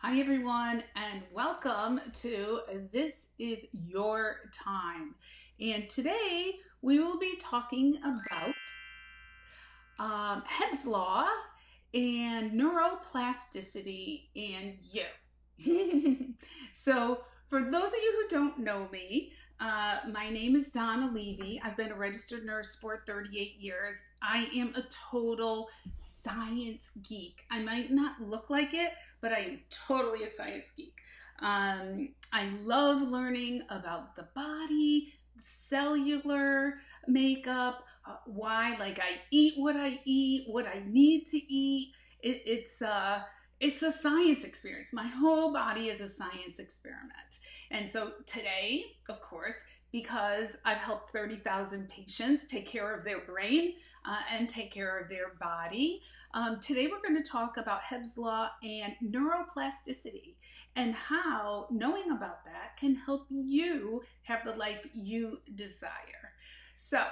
Hi, everyone, and welcome to This Is Your Time. And today we will be talking about Hebb's Law and neuroplasticity in you. So, for those of you who don't know me, my name is Donna Levy. I've been a registered nurse for 38 years. I am a total science geek. I might not look like it, but I am totally a science geek. I love learning about the body, cellular makeup, why like I eat, what I need to eat. It's a science experience. My whole body is a science experiment. And so today, of course, because I've helped 30,000 patients take care of their brain and take care of their body, today we're going to talk about Hebb's Law and neuroplasticity and how knowing about that can help you have the life you desire. So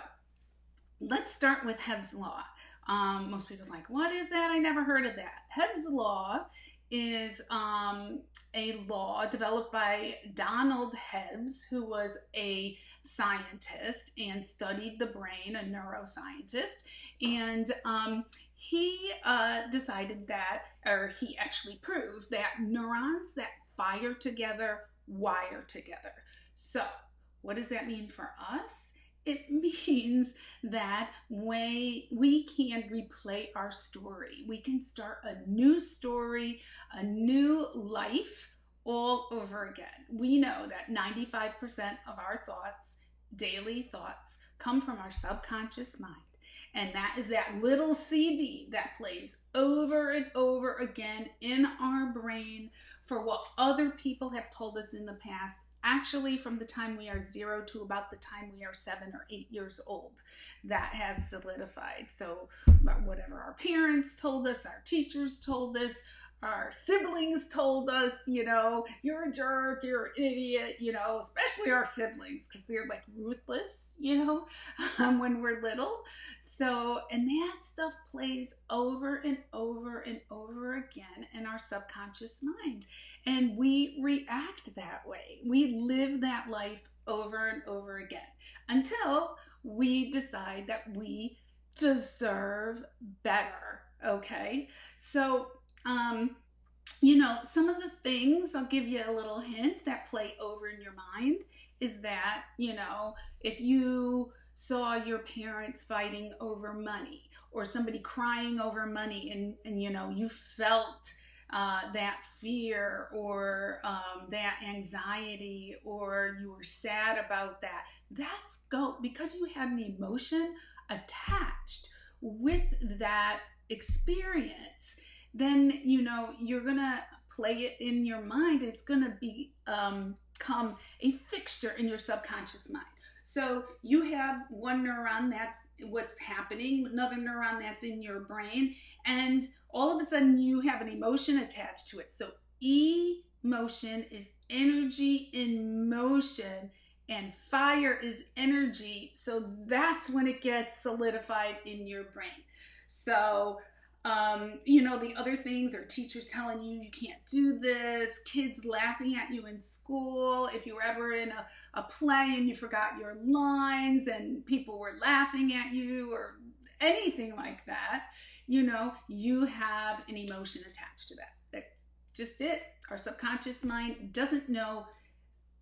let's start with Hebb's Law. Most people are like, what is that? I never heard of that. Hebb's Law is a law developed by Donald Hebbs, who was a scientist and studied the brain, a neuroscientist. And he decided that, or he actually proved that neurons that fire together wire together. So what does that mean for us? It means that we can replay our story. We can start a new story, a new life all over again. We know that 95% of our thoughts, daily thoughts, come from our subconscious mind. And that is that little CD that plays over and over again in our brain for what other people have told us in the past, actually from the time we are 0 to about the time we are 7 or 8 years old. That has solidified. So whatever our parents told us, our teachers told us, our siblings told us, you're a jerk, you're an idiot, especially our siblings, because they're like ruthless, when we're little. So, and that stuff plays over and over and over again in our subconscious mind. And we react that way. We live that life over and over again until we decide that we deserve better. Okay. So, some of the things, I'll give you a little hint, that play over in your mind is that, if you saw your parents fighting over money or somebody crying over money and you felt that fear or that anxiety, or you were sad about that, because you had an emotion attached with that experience. Then you're gonna play it in your mind. It's gonna become a fixture in your subconscious mind. So you have one neuron, that's what's happening, another neuron that's in your brain, and all of a sudden you have an emotion attached to it. So emotion is energy in motion, and fire is energy. So that's when it gets solidified in your brain. So the other things are teachers telling you you can't do this, kids laughing at you in school, if you were ever in a play and you forgot your lines and people were laughing at you or anything like that, you have an emotion attached to that. That's just it. Our subconscious mind doesn't know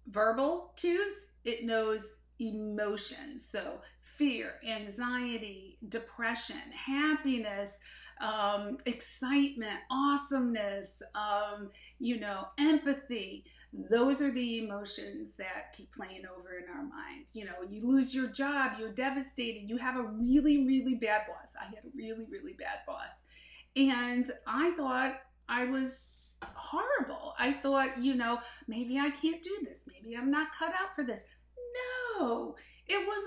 verbal cues, it knows emotions. So fear, anxiety, depression, happiness, excitement, awesomeness, empathy. Those are the emotions that keep playing over in our mind. You lose your job, you're devastated, you have a really, really bad boss. I had a really, really bad boss. And I thought I was horrible. I thought, maybe I can't do this. Maybe I'm not cut out for this. No, it was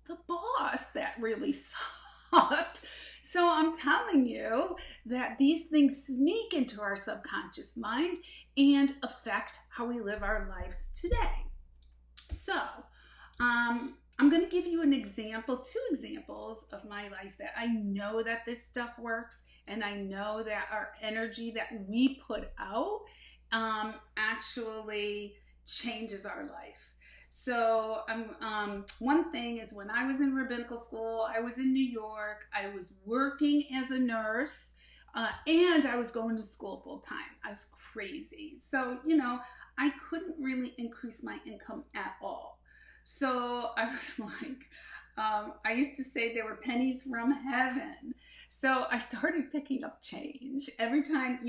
the boss that really sucked. So I'm telling you that these things sneak into our subconscious mind and affect how we live our lives today. So I'm going to give you an example, two examples of my life that I know that this stuff works, and I know that our energy that we put out actually changes our life. So one thing is, when I was in rabbinical school, I was in New York, I was working as a nurse, and I was going to school full time. I was crazy. So, I couldn't really increase my income at all. So I was like, I used to say they were pennies from heaven. So I started picking up change every time,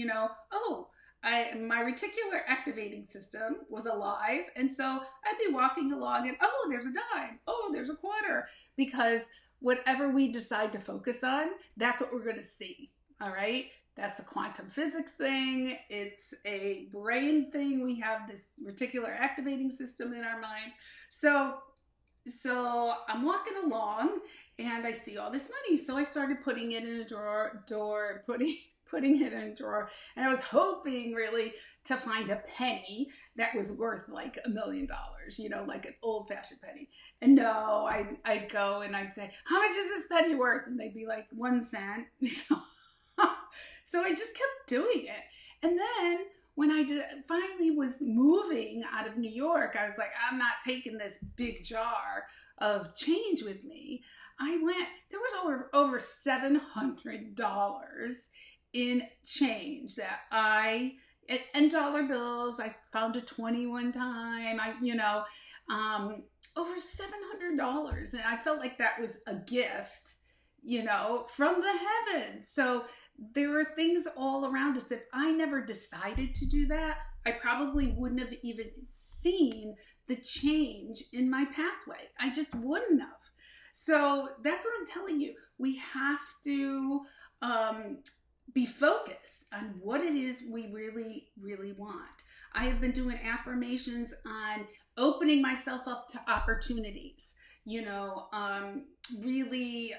my reticular activating system was alive. And so I'd be walking along and, oh, there's a dime. Oh, there's a quarter. Because whatever we decide to focus on, that's what we're going to see. All right. That's a quantum physics thing. It's a brain thing. We have this reticular activating system in our mind. So I'm walking along and I see all this money. So I started putting it in a drawer, putting it in a drawer. And I was hoping really to find a penny that was worth like $1 million, like an old fashioned penny. And no, I'd go and I'd say, how much is this penny worth? And they'd be like 1 cent. So I just kept doing it. And then when I finally was moving out of New York, I was like, I'm not taking this big jar of change with me. There was over $700 in change that and dollar bills. I found a 20 one time, over $700. And I felt like that was a gift, from the heavens. So there are things all around us. If I never decided to do that, I probably wouldn't have even seen the change in my pathway. I just wouldn't have. So that's what I'm telling you. We have to be focused on what it is we really, really want. I have been doing affirmations on opening myself up to opportunities, really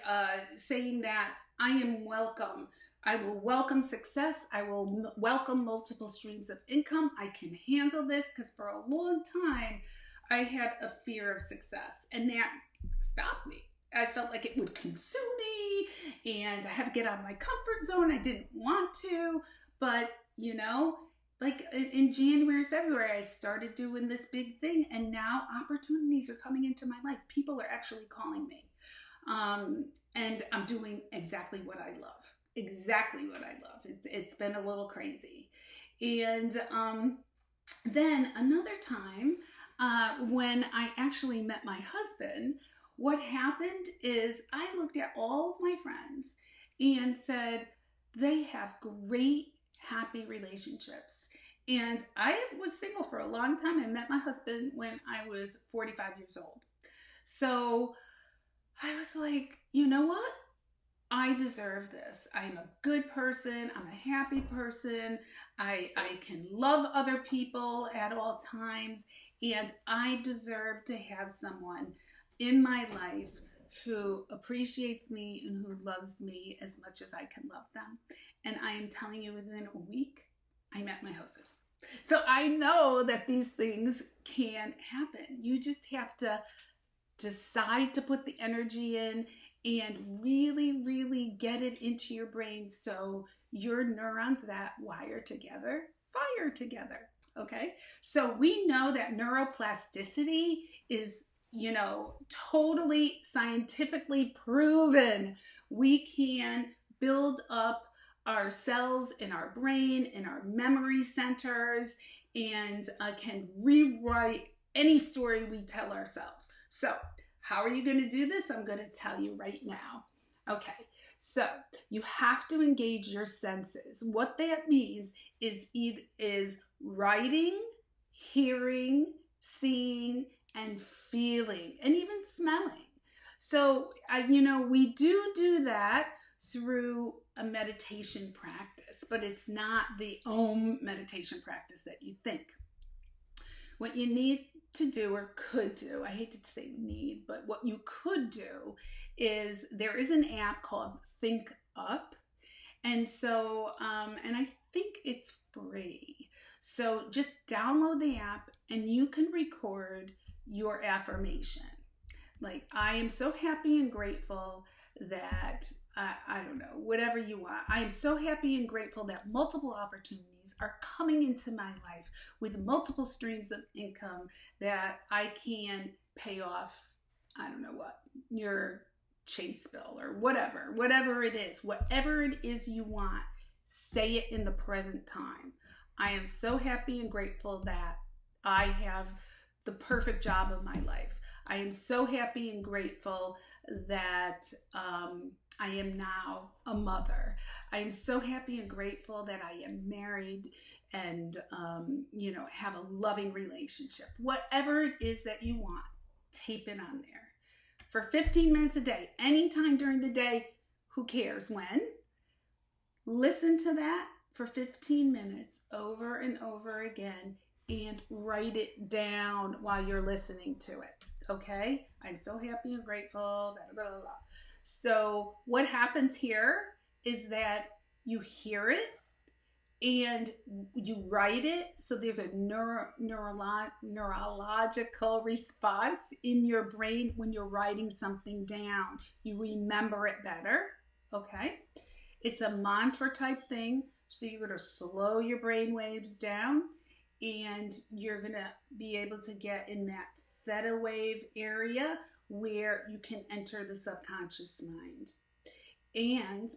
saying that I am welcome. I will welcome success. I will welcome multiple streams of income. I can handle this, because for a long time, I had a fear of success, and that stopped me. I felt like it would consume me, and I had to get out of my comfort zone. I didn't want to, but like in January, February, I started doing this big thing, and now opportunities are coming into my life. People are actually calling me, and I'm doing exactly what I love. Exactly what I love. It's been a little crazy. And then another time, when I actually met my husband, what happened is I looked at all of my friends and said, they have great, happy relationships. And I was single for a long time. I met my husband when I was 45 years old. So I was like, you know what? I deserve this. I'm a good person. I'm a happy person. I can love other people at all times. And I deserve to have someone in my life who appreciates me and who loves me as much as I can love them. And I am telling you, within a week, I met my husband. So I know that these things can happen. You just have to decide to put the energy in and really, really get it into your brain so your neurons that wire together fire together. Okay, so we know that neuroplasticity is, totally scientifically proven. We can build up our cells in our brain, in our memory centers, and can rewrite any story we tell ourselves. So how are you going to do this? I'm going to tell you right now. Okay, so you have to engage your senses. What that means is writing, hearing, seeing, and feeling, and even smelling. So, we do that through a meditation practice, but it's not the Om meditation practice that you think. What you need to do, or could do, I hate to say need, but what you could do is, there is an app called Think Up. And so, and I think it's free. So just download the app and you can record your affirmation. Like, I am so happy and grateful that, I don't know, whatever you want. I am so happy and grateful that multiple opportunities are coming into my life with multiple streams of income that I can pay off, I don't know what, your Chase bill or whatever it is you want, say it in the present time. I am so happy and grateful that I have the perfect job of my life. I am so happy and grateful that I am now a mother. I am so happy and grateful that I am married and, have a loving relationship. Whatever it is that you want, tape it on there. For 15 minutes a day, anytime during the day, who cares when? Listen to that for 15 minutes over and over again and write it down while you're listening to it. Okay? I'm so happy and grateful, blah, blah, blah. So what happens here is that you hear it and you write it. So there's a neurological response in your brain when you're writing something down. You remember it better. Okay? It's a mantra type thing. So you're going to slow your brain waves down and you're going to be able to get in that theta wave area where you can enter the subconscious mind. And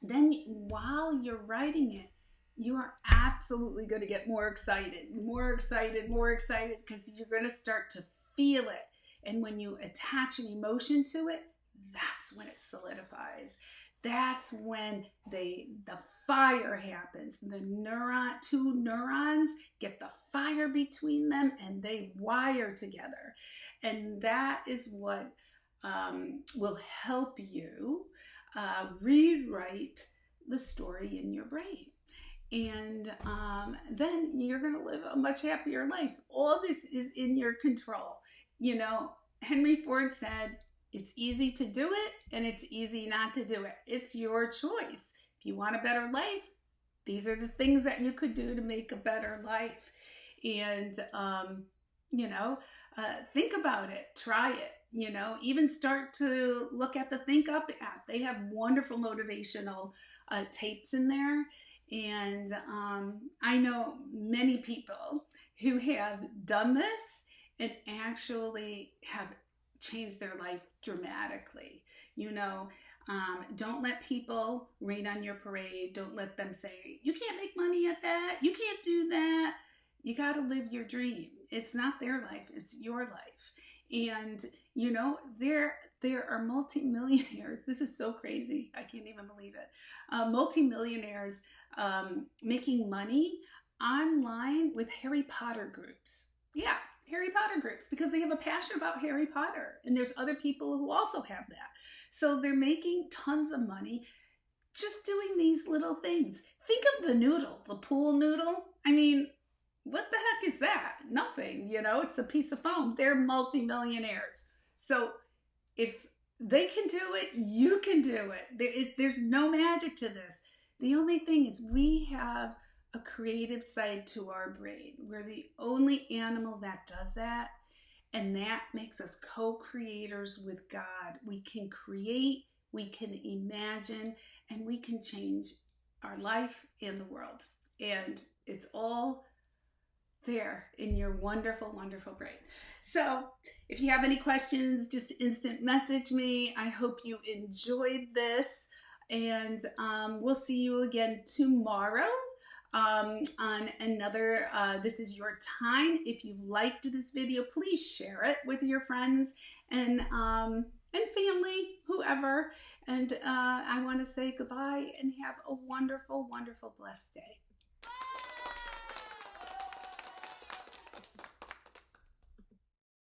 then while you're writing it, you are absolutely going to get more excited, because you're going to start to feel it. And when you attach an emotion to it, that's when it solidifies. That's when the fire happens. Two neurons get the fire between them and they wire together. And that is what will help you rewrite the story in your brain. And then you're going to live a much happier life. All this is in your control. Henry Ford said, it's easy to do it and it's easy not to do it. It's your choice. If you want a better life, these are the things that you could do to make a better life. And, think about it, try it, even start to look at the Think Up app. They have wonderful motivational tapes in there. And I know many people who have done this and actually have changed their life dramatically. Don't let people rain on your parade. Don't let them say, you can't make money at that. You can't do that. You got to live your dream. It's not their life. It's your life. And, there are multimillionaires. This is so crazy. I can't even believe it. Multimillionaires making money online with Harry Potter groups. Yeah, Harry Potter groups, because they have a passion about Harry Potter. And there's other people who also have that. So they're making tons of money just doing these little things. Think of the noodle, the pool noodle. I mean, what the heck is that? Nothing, it's a piece of foam. They're multimillionaires. So if they can do it, you can do it. There's no magic to this. The only thing is we have a creative side to our brain. We're the only animal that does that. And that makes us co-creators with God. We can create, we can imagine, and we can change our life and the world. And it's all there in your wonderful, wonderful brain. So if you have any questions, just instant message me. I hope you enjoyed this. And we'll see you again tomorrow on another This Is Your Time. If you've liked this video, please share it with your friends and family, whoever. And I want to say goodbye and have a wonderful, wonderful, blessed day.